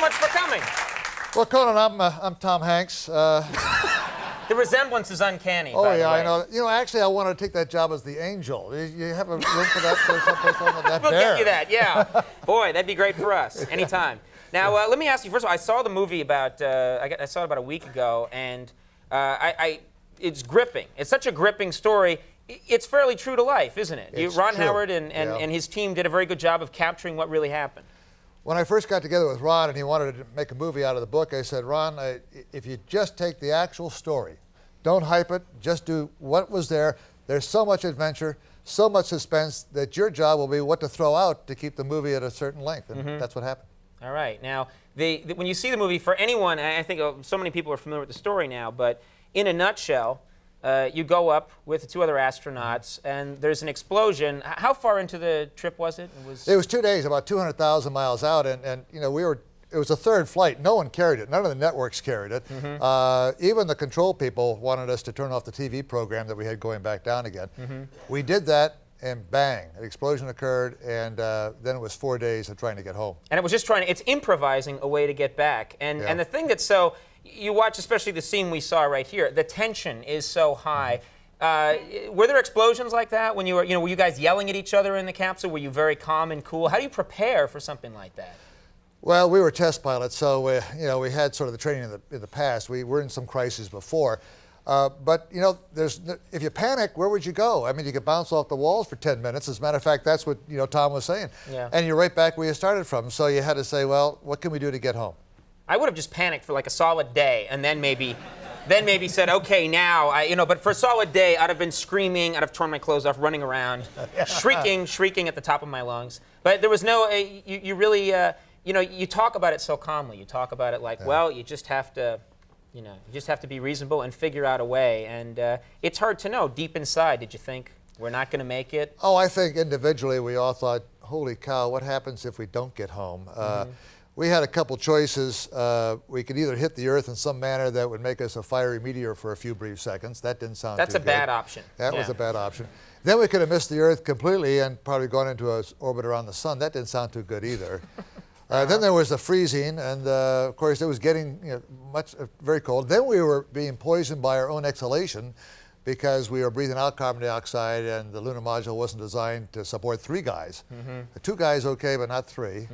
much for coming. Well, Conan, I'm Tom Hanks. The resemblance is uncanny. Oh, by yeah, the way. I know. You know, actually, I wanted to take that job as the angel. You have a room for that someplace on that We'll bear. get you that, yeah. Boy, that'd be great for us, anytime. Now, let me ask you, first of all, I saw the movie about, I saw it about a week ago, and it's gripping. It's such a gripping story. It's fairly true to life, isn't it? It's Ron true. Howard and his team did a very good job of capturing what really happened. When I first got together with Ron and he wanted to make a movie out of the book, I said, Ron, if you just take the actual story, don't hype it, just do what was there. There's so much adventure, so much suspense that your job will be what to throw out to keep the movie at a certain length, and that's what happened. All right. Now, when you see the movie, for anyone, I think so many people are familiar with the story now, but in a nutshell, you go up with the two other astronauts, and there's an explosion. How far into the trip was it? It was 2 days, about 200,000 miles out, and you know, it was a third flight. No one carried it. None of the networks carried it. Even the control people wanted us to turn off the TV program that we had going back down again. We did that, and bang, an explosion occurred, and then it was 4 days of trying to get home. And it was just it's improvising a way to get back. And the thing that's so, you watch especially the scene we saw right here, the tension is so high. Were there explosions like that when you were, were you guys yelling at each other in the capsule? Were you very calm and cool? How do you prepare for something like that? Well, we were test pilots, so we had sort of the training in the past. We were in some crises before. But, if you panic, where would you go? I mean, you could bounce off the walls for 10 minutes. As a matter of fact, that's what, Tom was saying. Yeah. And you're right back where you started from. So you had to say, well, what can we do to get home? I would have just panicked for like a solid day and then maybe said, okay, now, but for a solid day, I'd have been screaming, I'd have torn my clothes off, running around, shrieking at the top of my lungs. But there was no, you really, you talk about it so calmly. You talk about it like, well, you just have to, you just have to be reasonable and figure out a way. And it's hard to know. Deep inside, did you think we're not going to make it? Oh, I think individually we all thought, holy cow, what happens if we don't get home? We had a couple choices. We could either hit the Earth in some manner that would make us a fiery meteor for a few brief seconds. That didn't sound too good. That's a bad option. That was a bad option. Then we could have missed the Earth completely and probably gone into an orbit around the sun. That didn't sound too good either. Then there was the freezing, and of course it was getting very cold. Then we were being poisoned by our own exhalation because we were breathing out carbon dioxide, and the lunar module wasn't designed to support 3 guys. 2 guys okay, but not 3.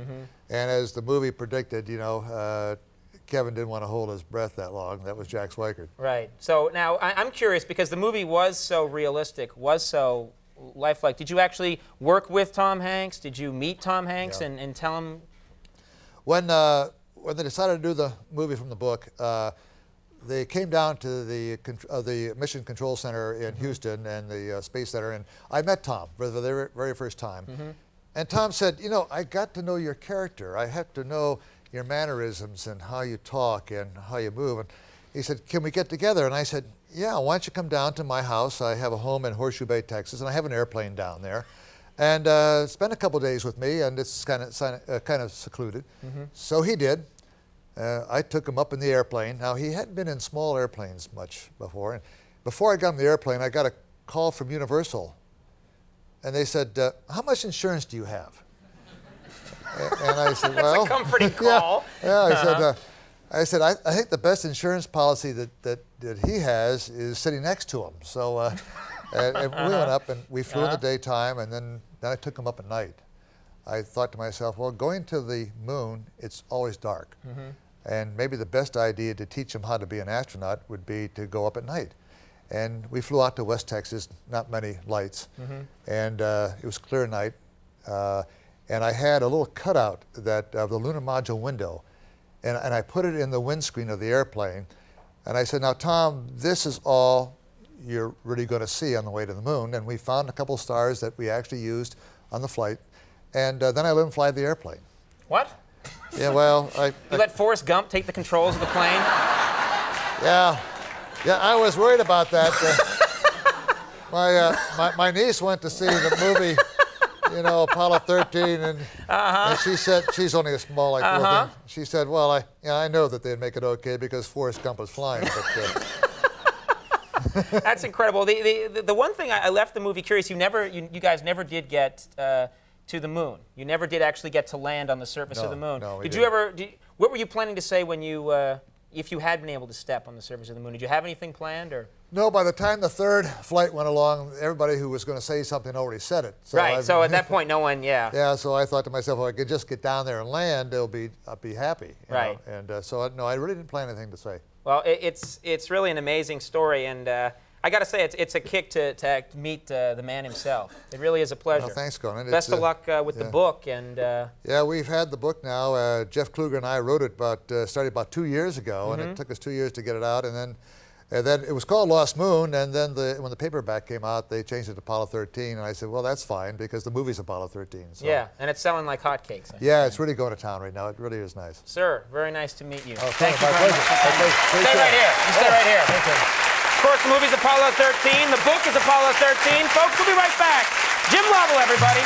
And as the movie predicted, Kevin didn't want to hold his breath that long. That was Jack Swikert. Right. So now I'm curious, because the movie was so realistic, was so lifelike. Did you actually work with Tom Hanks? Did you meet Tom Hanks and tell him? When they decided to do the movie from the book, they came down to the Mission Control Center in Houston and the Space Center, and I met Tom for the very first time. And Tom said, I got to know your character. I have to know your mannerisms and how you talk and how you move. And he said, can we get together? And I said, yeah, why don't you come down to my house? I have a home in Horseshoe Bay, Texas, and I have an airplane down there. And spend a couple days with me, and it's kind of secluded. So he did. I took him up in the airplane. Now, he hadn't been in small airplanes much before. And before I got in the airplane, I got a call from Universal. And they said, how much insurance do you have? And I said, well... That's a comforting call. I said, I think the best insurance policy that he has is sitting next to him. So and we went up, and we flew in the daytime, and then I took him up at night. I thought to myself, well, going to the moon, it's always dark. And maybe the best idea to teach him how to be an astronaut would be to go up at night. And we flew out to West Texas, not many lights. And it was a clear night. And I had a little cutout of the lunar module window. And I put it in the windscreen of the airplane. And I said, now, Tom, this is all you're really going to see on the way to the moon. And we found a couple stars that we actually used on the flight. And then I let him fly the airplane. What? Yeah, well, You let Forrest Gump take the controls of the plane? Yeah, I was worried about that. My niece went to see the movie, Apollo 13, and she said, she's only a small, little thing. She said, well, I know that they'd make it okay because Forrest Gump was flying, but... That's incredible. The one thing I left the movie curious. You guys never did get to the moon. You never did actually get to land on the surface of the moon. No, we did didn't. you ever? What were you planning to say when you, if you had been able to step on the surface of the moon? Did you have anything planned, or? No, by the time the third flight went along, everybody who was going to say something already said it. So Right. So at that point, no one. Yeah. Yeah, so I thought to myself, if I could just get down there and land, I'll be happy. You Right. know? And so no, I really didn't plan anything to say. Well, it's really an amazing story, and I got to say it's a kick to meet the man himself. It really is a pleasure. Well, thanks, Conan. Best of luck with the book, and yeah, we've had the book now. Jeff Kluger and I wrote it started about 2 years ago, and it took us 2 years to get it out, and then it was called Lost Moon, and then when the paperback came out, they changed it to Apollo 13, and I said, well, that's fine because the movie's Apollo 13. So. Yeah, and it's selling like hotcakes. Yeah, it's really going to town right now. It really is nice. Sir, very nice to meet you. Oh, Thank you my very pleasure. much. Okay, Stay right here. You stay right here. Okay. Of course, the movie's Apollo 13. The book is Apollo 13. Folks, we'll be right back. Jim Lovell, everybody.